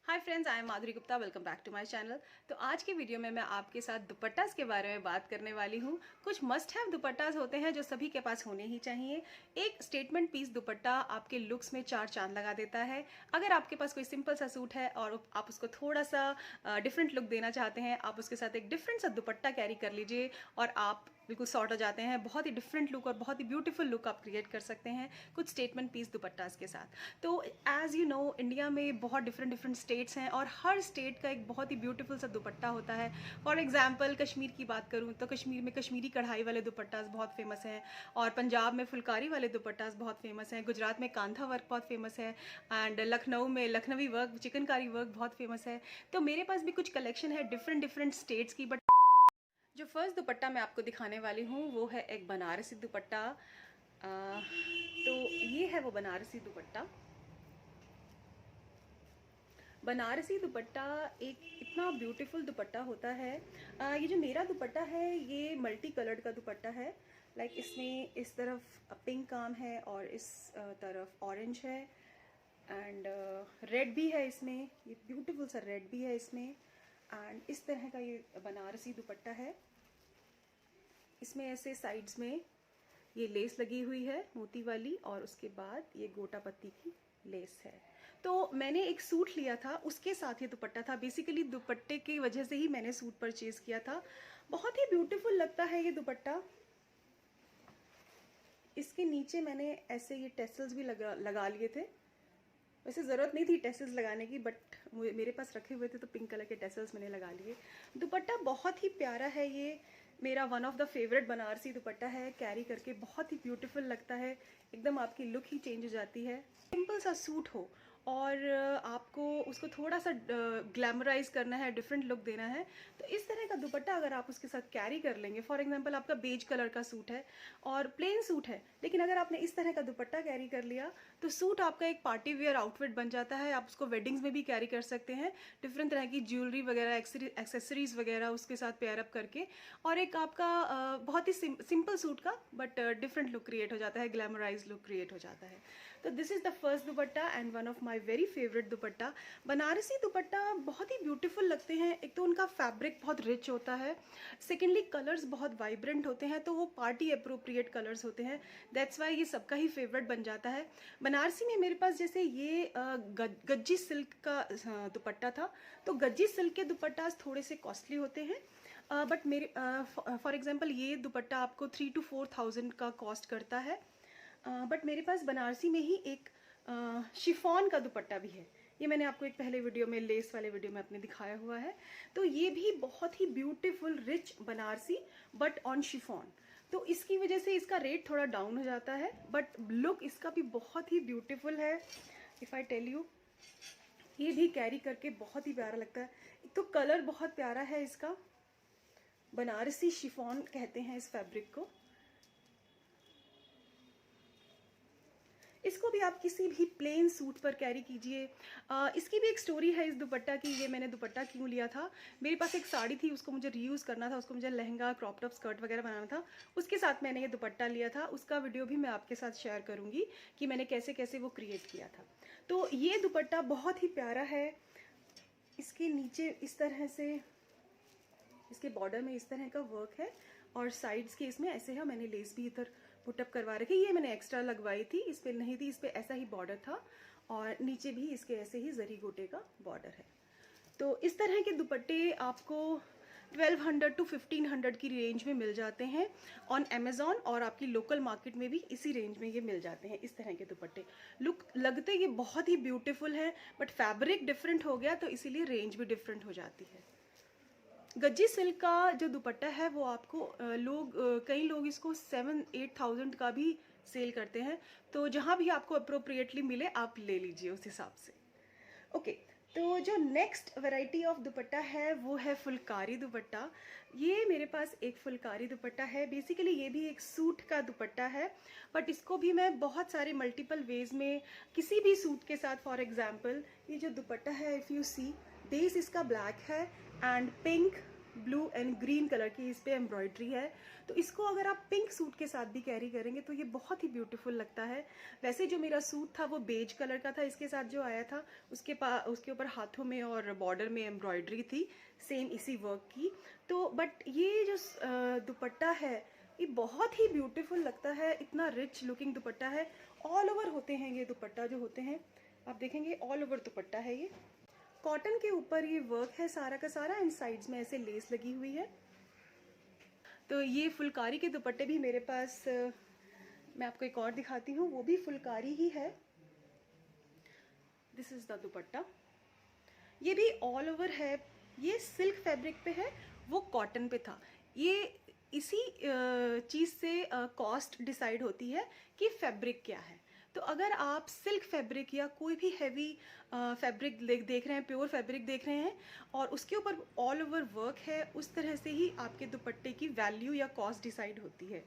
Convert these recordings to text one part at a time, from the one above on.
Hi friends, I am Madhuri Gupta. Welcome back to my channel. तो आज की वीडियो में मैं आपके साथ दुपट्टास के बारे में बात करने वाली हूँ। कुछ मस्ट हैव दुपट्टास होते हैं जो सभी के पास होने ही चाहिए। एक स्टेटमेंट पीस दुपट्टा आपके लुक्स में चार चांद लगा देता है। अगर आपके पास कोई सिंपल सा सूट है और आप उसको थोड़ा सा डिफरेंट लुक देना चाहते हैं, आप उसके साथ एक डिफरेंट सा दुपट्टा कैरी कर लीजिए और आप बिल्कुल सॉर्ट हो जाते हैं। बहुत ही डिफरेंट लुक और बहुत ही ब्यूटीफुल लुक आप क्रिएट कर सकते हैं कुछ स्टेटमेंट पीस दुपट्टास के साथ। तो एज यू नो, इंडिया में बहुत डिफरेंट स्टेट्स हैं और हर स्टेट का एक बहुत ही ब्यूटीफुल सा दुपट्टा होता है। फॉर एग्जाम्पल कश्मीर की बात करूँ तो कश्मीर में कश्मीरी कढ़ाई वाले दुपट्टास बहुत फेमस हैं, और पंजाब में फुलकारी वाले दुपट्टास बहुत फेमस हैं, गुजरात में कांथा वर्क बहुत फेमस है, एंड लखनऊ में लखनवी वर्क, चिकनकारी वर्क बहुत फेमस है। तो मेरे पास भी कुछ कलेक्शन है डिफरेंट स्टेट्स की। बट जो फर्स्ट दुपट्टा मैं आपको दिखाने वाली हूँ वो है एक बनारसी दुपट्टा। तो ये है वो बनारसी दुपट्टा। बनारसी दुपट्टा एक इतना ब्यूटीफुल दुपट्टा होता है। ये जो मेरा दुपट्टा है ये मल्टी कलर्ड का दुपट्टा है। लाइक इसमें इस तरफ पिंक काम है और इस तरफ ऑरेंज है, एंड रेड भी है इसमें। ये ब्यूटीफुल सा रेड भी है इसमें, एंड इस तरह का ये बनारसी दुपट्टा है। इसमें ऐसे साइड्स में ये लेस लगी हुई है मोती वाली, और उसके बाद ये गोटा पत्ती की लेस है। तो मैंने एक सूट लिया था, उसके साथ ये दुपट्टा था। बेसिकली दुपट्टे की वजह से ही मैंने सूट परचेज किया था। बहुत ही ब्यूटीफुल लगता है ये दुपट्टा। इसके नीचे मैंने ऐसे ये टेसल्स भी लगा लिए थे। वैसे ज़रूरत नहीं थी टेसल्स लगाने की, बट मेरे पास रखे हुए थे तो पिंक कलर के टेसल्स मैंने लगा लिए। दुपट्टा बहुत ही प्यारा है। ये मेरा one of the favourite Banarasi दुपट्टा है। कैरी करके बहुत ही ब्यूटीफुल लगता है, एकदम आपकी लुक ही चेंज हो जाती है। सिंपल सा सूट हो और आपको उसको थोड़ा सा ग्लैमराइज करना है, डिफरेंट लुक देना है, तो इस तरह का दुपट्टा अगर आप उसके साथ कैरी कर लेंगे। फॉर एग्जांपल आपका बेज कलर का सूट है और प्लेन सूट है, लेकिन अगर आपने इस तरह का दुपट्टा कैरी कर लिया तो सूट आपका एक पार्टी वेयर आउटफिट बन जाता है। आप उसको वेडिंग्स में भी कैरी कर सकते हैं, डिफरेंट तरह की ज्वेलरी वगैरह, एक्सेसरीज वगैरह उसके साथ पेयर अप करके, और एक आपका बहुत ही सिंपल सूट का बट डिफरेंट लुक क्रिएट हो जाता है, ग्लैमराइज लुक क्रिएट हो जाता है। तो this is the first dupatta and one of my very favourite दुपट्टा। बनारसी दुपट्टा बहुत ही ब्यूटीफुल लगते हैं। एक तो उनका फैब्रिक बहुत रिच होता है, सेकेंडली कलर्स बहुत वाइब्रेंट होते हैं, तो वो पार्टी अप्रोप्रिएट कलर्स होते हैं। दैट्स वाई ये सबका ही फेवरेट बन जाता है। बनारसी में मेरे पास जैसे ये गज्जी सिल्क का दुपट्टा था, तो गज्जी सिल्क के दुपट्टास थोड़े से कॉस्टली होते हैं, बट मेरे फॉर एग्जांपल ये दुपट्टा आपको 3,000 to 4,000 का कॉस्ट करता है। बट मेरे पास बनारसी में ही एक शिफॉन का दुपट्टा भी है। ये मैंने आपको एक पहले वीडियो में, लेस वाले वीडियो में अपने दिखाया हुआ है। तो ये भी बहुत ही beautiful rich Banarasi but on chiffon. तो इसकी वजह से इसका रेट थोड़ा डाउन हो जाता है, बट लुक इसका भी बहुत ही ब्यूटीफुल है। इफ़ आई टेल यू, ये भी कैरी करके बहुत ही प्यारा लगता है। एक तो कलर बहुत प्यारा है इसका, बनारसी शिफॉन कहते हैं इस फैब्रिक को। इसको भी आप किसी भी प्लेन सूट पर कैरी कीजिए। इसकी भी एक स्टोरी है इस दुपट्टा की। ये मैंने दुपट्टा क्यों लिया था, मेरे पास एक साड़ी थी, उसको मुझे रीयूज़ करना था, उसको मुझे लहंगा, क्रॉप टॉप, स्कर्ट वगैरह बनाना था। उसके साथ मैंने ये दुपट्टा लिया था। उसका वीडियो भी मैं आपके साथ शेयर करूँगी कि मैंने कैसे कैसे वो क्रिएट किया था। तो ये दुपट्टा बहुत ही प्यारा है। इसके नीचे इस तरह से, इसके बॉर्डर में इस तरह का वर्क है, और साइड्स के इसमें ऐसे है। मैंने लेस भी इधर पुटअप करवा रखी, ये मैंने एक्स्ट्रा लगवाई थी, इस पे नहीं थी, इस पे ऐसा ही बॉर्डर था, और नीचे भी इसके ऐसे ही जरी गोटे का बॉर्डर है। तो इस तरह के दुपट्टे आपको 1200 to 1500 की रेंज में मिल जाते हैं ऑन अमेजॉन, और आपकी लोकल मार्केट में भी इसी रेंज में ये मिल जाते हैं। इस तरह के दुपट्टे लुक लगते ये बहुत ही ब्यूटीफुल हैं, बट फैब्रिक डिफरेंट हो गया तो इसीलिए रेंज भी डिफरेंट हो जाती है। गज्जी सिल्क का जो दुपट्टा है वो आपको कई लोग इसको 7-8,000 का भी सेल करते हैं। तो जहाँ भी आपको अप्रोप्रिएटली मिले आप ले लीजिए उस हिसाब से। ओके, तो जो नेक्स्ट वैरायटी ऑफ दुपट्टा है वो है फुलकारी दुपट्टा। ये मेरे पास एक फुलकारी दुपट्टा है। बेसिकली ये भी एक सूट का दुपट्टा है, बट इसको भी मैं बहुत सारे मल्टीपल वेज में किसी भी सूट के साथ, फॉर एग्जांपल ये जो दुपट्टा है, इफ़ यू सी, बेस इसका ब्लैक है and pink blue and green colour की इस पे एम्ब्रॉयडरी है। तो इसको अगर आप पिंक सूट के साथ भी कैरी करेंगे तो ये बहुत ही ब्यूटीफुल लगता है। वैसे जो मेरा सूट था वो बेज कलर का था, इसके साथ जो आया था उसके ऊपर हाथों में और बॉर्डर में एम्ब्रॉयडरी थी सेम इसी वर्क की। तो बट ये जो दुपट्टा है ये बहुत ही ब्यूटीफुल लगता है, इतना रिच लुकिंग दुपट्टा है। ऑल ओवर होते हैं ये दुपट्टा जो होते हैं, आप देखेंगे ऑल ओवर दुपट्टा है। ये कॉटन के ऊपर ये वर्क है सारा का सारा एंड साइड्स में ऐसे लेस लगी हुई है। तो ये फुलकारी के दुपट्टे भी मेरे पास मैं आपको एक और दिखाती हूँ, वो भी फुलकारी ही है। दिस इज द दुपट्टा, ये भी ऑल ओवर है। ये सिल्क फैब्रिक पे है, वो कॉटन पे था। ये इसी चीज़ से कॉस्ट डिसाइड होती है कि फैब्रिक क्या है। तो अगर आप सिल्क फैब्रिक या कोई भी हैवी फैब्रिक देख रहे हैं, प्योर फैब्रिक देख रहे हैं और उसके ऊपर ऑल ओवर वर्क है, उस तरह से ही आपके दुपट्टे की वैल्यू या कॉस्ट डिसाइड होती है।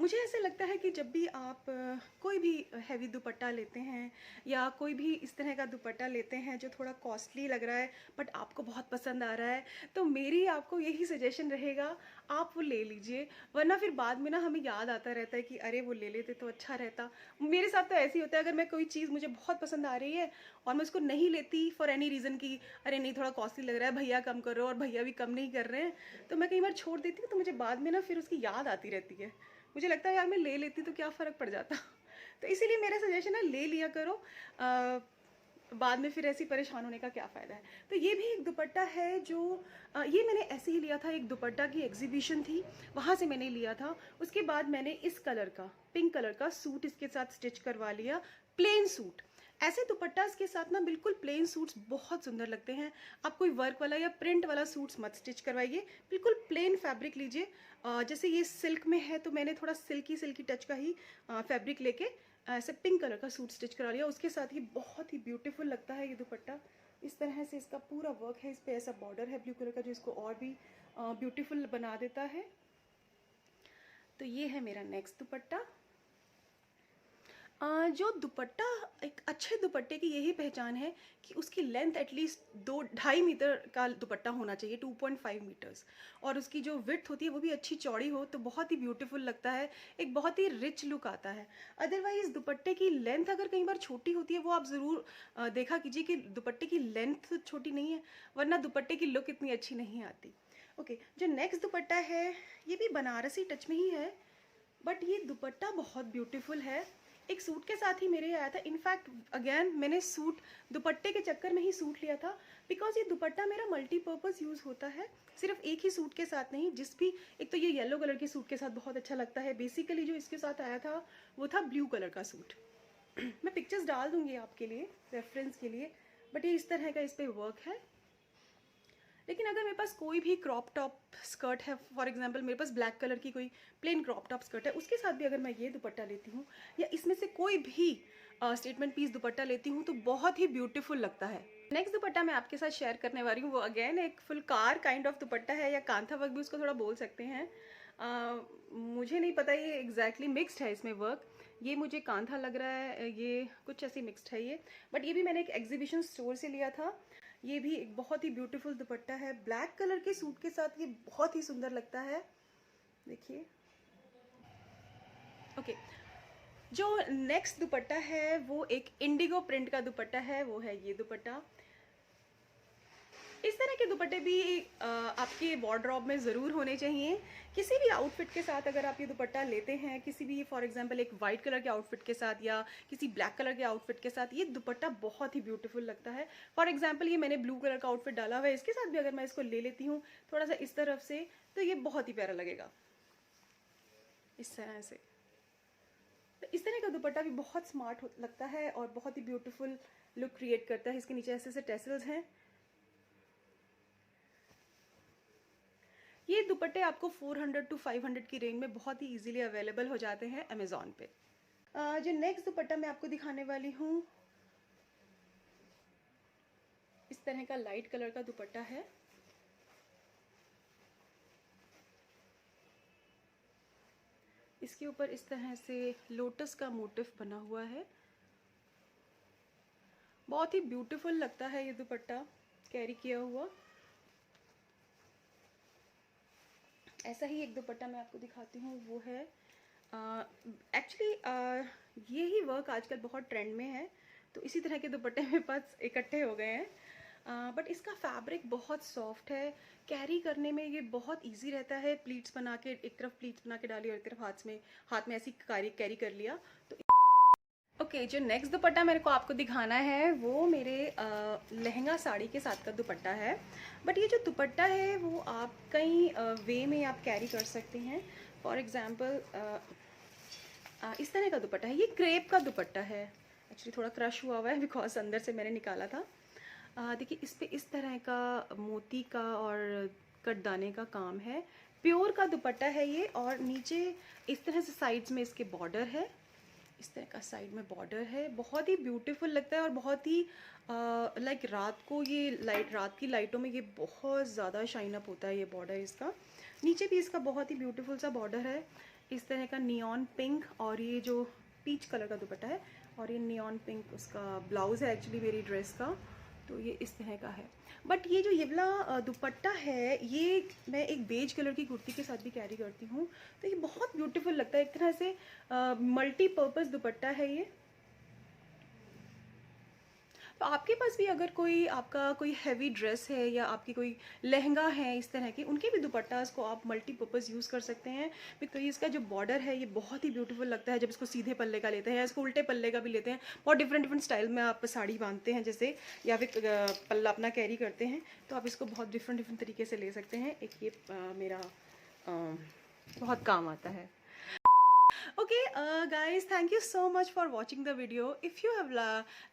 मुझे ऐसे लगता है कि जब भी आप कोई भी हैवी दुपट्टा लेते हैं या कोई भी इस तरह का दुपट्टा लेते हैं जो थोड़ा कॉस्टली लग रहा है बट आपको बहुत पसंद आ रहा है, तो मेरी आपको यही सजेशन रहेगा, आप वो ले लीजिए। वरना फिर बाद में ना हमें याद आता रहता है कि अरे वो ले लेते तो अच्छा रहता। मेरे साथ तो ऐसे ही होता है, अगर मैं कोई चीज़ मुझे बहुत पसंद आ रही है और मैं उसको नहीं लेती फॉर एनी रीज़न कि अरे नहीं थोड़ा कॉस्टली लग रहा है, भैया कम करो, और भैया भी कम नहीं कर रहे हैं, तो मैं कई बार छोड़ देती हूँ। तो मुझे बाद में ना फिर उसकी याद आती रहती है, मुझे लगता है यार मैं ले लेती तो क्या फ़र्क पड़ जाता। तो इसीलिए मेरा सजेशन है ले लिया करो, बाद में फिर ऐसी परेशान होने का क्या फ़ायदा है। तो ये भी एक दुपट्टा है जो ये मैंने ऐसे ही लिया था, एक दुपट्टा की एग्जीबिशन थी वहाँ से मैंने लिया था। उसके बाद मैंने इस कलर का पिंक कलर का सूट इसके साथ स्टिच करवा लिया, प्लेन सूट। ऐसे दुपट्टा के साथ ना बिल्कुल प्लेन सूट्स बहुत सुंदर लगते हैं। आप कोई वर्क वाला या प्रिंट वाला सूट्स मत स्टिच करवाइए, बिल्कुल प्लेन फैब्रिक लीजिए। जैसे ये सिल्क में है तो मैंने थोड़ा सिल्की सिल्की टच का ही फैब्रिक लेके ऐसे पिंक कलर का सूट स्टिच करा लिया। उसके साथ ये बहुत ही ब्यूटीफुल लगता है ये दुपट्टा। इस तरह से इसका पूरा वर्क है, इस पर ऐसा बॉर्डर है ब्लू कलर का जो इसको और भी ब्यूटीफुल बना देता है। तो ये है मेरा नेक्स्ट दुपट्टा। जो दुपट्टा, एक अच्छे दुपट्टे की यही पहचान है कि उसकी लेंथ एटलीस्ट 2-2.5 मीटर का दुपट्टा होना चाहिए, 2.5 मीटर्स, और उसकी जो विड्थ होती है वो भी अच्छी चौड़ी हो तो बहुत ही ब्यूटीफुल लगता है, एक बहुत ही रिच लुक आता है। अदरवाइज दुपट्टे की लेंथ अगर कई बार छोटी होती है, वो आप ज़रूर देखा कीजिए कि दुपट्टे की लेंथ छोटी नहीं है, वरना दुपट्टे की लुक इतनी अच्छी नहीं आती। ओके, जो नेक्स्ट दुपट्टा है ये भी बनारसी टच में ही है, बट ये दुपट्टा बहुत ब्यूटीफुल है। एक सूट के साथ ही मेरे आया था। इनफैक्ट अगेन मैंने सूट दुपट्टे के चक्कर में ही सूट लिया था, बिकॉज ये दुपट्टा मेरा मल्टीपर्पज़ यूज़ होता है, सिर्फ एक ही सूट के साथ नहीं। जिस भी, एक तो ये येलो कलर के सूट के साथ बहुत अच्छा लगता है, बेसिकली जो इसके साथ आया था वो था ब्लू कलर का सूट। मैं पिक्चर्स डाल दूंगी आपके लिए रेफरेंस के लिए, बट ये इस तरह का इस पर वर्क है। लेकिन अगर मेरे पास कोई भी क्रॉप टॉप स्कर्ट है, फॉर एग्जांपल मेरे पास ब्लैक कलर की कोई प्लेन क्रॉप टॉप स्कर्ट है, उसके साथ भी अगर मैं ये दुपट्टा लेती हूँ या इसमें से कोई भी स्टेटमेंट पीस दुपट्टा लेती हूँ तो बहुत ही ब्यूटीफुल लगता है। नेक्स्ट दुपट्टा मैं आपके साथ शेयर करने वाली हूँ, वो अगेन एक फुलकार काइंड ऑफ दुपट्टा है, या कांथा वर्क भी उसको थोड़ा बोल सकते हैं। मुझे नहीं पता, ये एग्जैक्टली मिक्सड है इसमें वर्क, ये मुझे कांथा लग रहा है, ये कुछ ऐसी मिक्सड है ये, बट ये भी मैंने एक एग्जीबिशन स्टोर से लिया था। ये भी एक बहुत ही ब्यूटीफुल दुपट्टा है, ब्लैक कलर के सूट के साथ ये बहुत ही सुंदर लगता है, देखिए। ओके, जो नेक्स्ट दुपट्टा है वो एक इंडिगो प्रिंट का दुपट्टा है, वो है ये दुपट्टा। इस तरह के दुपट्टे भी आपके वार्डरोब में ज़रूर होने चाहिए। किसी भी आउटफिट के साथ अगर आप ये दुपट्टा लेते हैं, किसी भी फॉर एग्जांपल एक वाइट कलर के आउटफिट के साथ या किसी ब्लैक कलर के आउटफिट के साथ, ये दुपट्टा बहुत ही ब्यूटीफुल लगता है। फॉर एग्जांपल ये मैंने ब्लू कलर का आउटफिट डाला हुआ है, इसके साथ भी अगर मैं इसको ले लेती हूँ थोड़ा सा इस तरफ से, तो ये बहुत ही प्यारा लगेगा इस तरह से। तो इस तरह का दुपट्टा भी बहुत स्मार्ट लगता है और बहुत ही ब्यूटीफुल लुक क्रिएट करता है। इसके नीचे ऐसे ऐसे टेसल्स हैं। ये दुपट्टे आपको 400 to 500 की रेंज में बहुत ही इजीली अवेलेबल हो जाते हैं अमेज़ॉन पे। जो नेक्स्ट दुपट्टा मैं आपको दिखाने वाली हूँ, इस तरह का लाइट कलर का दुपट्टा है। इसके ऊपर इस तरह से लोटस का मोटिफ बना हुआ है, बहुत ही ब्यूटीफुल लगता है ये दुपट्टा। कैरी किया हुआ। ऐसा ही एक दुपट्टा मैं आपको दिखाती हूँ, वो है एक्चुअली ये ही वर्क आजकल बहुत ट्रेंड में है, तो इसी तरह के दुपट्टे मेरे पास इकट्ठे हो गए हैं। बट इसका फैब्रिक बहुत सॉफ्ट है, कैरी करने में ये बहुत इजी रहता है। प्लीट्स बना के, एक तरफ प्लीट्स बना के डाली और एक तरफ हाथ में ऐसी कैरी कर लिया। तो ओके, जो नेक्स्ट दुपट्टा मेरे को आपको दिखाना है वो मेरे लहंगा साड़ी के साथ का दुपट्टा है। बट ये जो दुपट्टा है वो आप कई वे में आप कैरी कर सकते हैं। फॉर एग्ज़ाम्पल इस तरह का दुपट्टा है, ये क्रेप का दुपट्टा है। एक्चुअली थोड़ा क्रश हुआ हुआ है बिकॉज अंदर से मैंने निकाला था। देखिए इस पे इस तरह का मोती का और कटदाने का काम है। प्योर का दुपट्टा है ये, और नीचे इस तरह से साइड्स में इसके बॉर्डर है, इस तरह का साइड में बॉर्डर है। बहुत ही ब्यूटीफुल लगता है और बहुत ही लाइक रात को ये रात की लाइटों में ये बहुत ज़्यादा शाइन अप होता है ये बॉर्डर इसका। नीचे भी इसका बहुत ही ब्यूटीफुल सा बॉर्डर है, इस तरह का नियॉन पिंक, और ये जो पीच कलर का दुपट्टा है और ये नियॉन पिंक उसका ब्लाउज़ है एक्चुअली मेरी ड्रेस का। तो ये इस तरह का है। बट ये जो ये वाला दुपट्टा है ये मैं एक बेज कलर की कुर्ती के साथ भी कैरी करती हूँ, तो ये बहुत ब्यूटीफुल लगता है। एक तरह से मल्टीपर्पज़ दुपट्टा है ये। तो आपके पास भी अगर आपका कोई हैवी ड्रेस है या आपकी कोई लहंगा है इस तरह के, उनके भी दुपट्टास को आप मल्टीपर्पज़ यूज़ कर सकते हैं। बिकॉज इसका जो बॉर्डर है ये बहुत ही ब्यूटीफुल लगता है जब इसको सीधे पल्ले का लेते हैं या इसको उल्टे पल्ले का भी लेते हैं। बहुत डिफरेंट डिफरेंट स्टाइल में आप साड़ी बांधते हैं जैसे, या फिर पल्ला अपना कैरी करते हैं, तो आप इसको बहुत डिफरेंट डिफरेंट तरीके से ले सकते हैं। एक ये मेरा बहुत काम आता है। Okay, guys, thank you so much for watching the video. If you have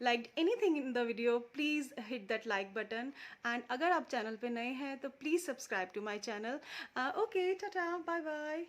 liked anything in the video, please hit that like button. And अगर आप चैनल पे नए हैं तो please subscribe to my channel. Okay, tata, bye bye.